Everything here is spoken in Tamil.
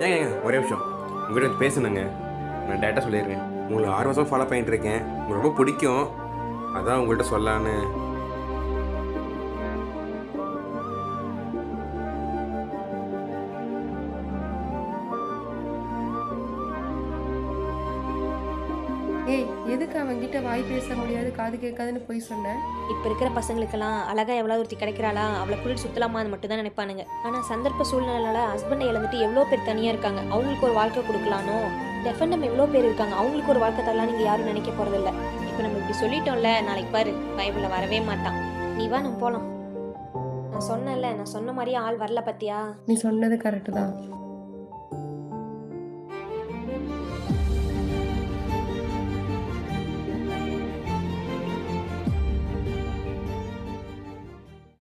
ஏங்க ஒரே நிமிஷம் உங்கள்கிட்ட வந்து பேசணுங்க. நான் டேரெக்டாக சொல்லிடுறேன். உங்களை 6 மாதம் ஃபாலோ பண்ணிட்டு இருக்கேன். உங்களுக்கு ரொம்ப பிடிக்கும். அதான் உங்கள்கிட்ட சொல்லலான்னு. ஏய், எதுக்கு அவன்கிட்ட வாய் பேச முடியாது காது கேட்காதுன்னு போய் சொன்னேன்? இப்போ இருக்கிற பசங்களுக்கெல்லாம் அழகா எவ்வளோ ஒருத்தி கிடைக்கிறாளா அவளை கூட்டிட்டு சுற்றலாமான்னு மட்டும் தான் நினைப்பானுங்க. ஆனால் சந்தர்ப்ப சூழ்நிலையால ஹஸ்பண்டை இழந்துட்டு எவ்வளோ பேர் தனியாக இருக்காங்க. அவங்களுக்கு ஒரு வாழ்க்கை கொடுக்கலானோ டெஃபெண்டம் எவ்வளோ பேர் இருக்காங்க. அவங்களுக்கு ஒரு வாழ்க்கை தரலாம் நீங்கள் யாரும் நினைக்க போகிறதில்ல. இப்போ நம்ம இப்படி சொல்லிட்டோம்ல, நாளைக்கு பாரு பைபிளில் வரவே மாட்டான். நீ வா நம்ம போகலாம். நான் சொன்னேன்ல, நான் சொன்ன மாதிரியே ஆள் வரல பத்தியா? நீ சொன்னது கரெக்டு தான்.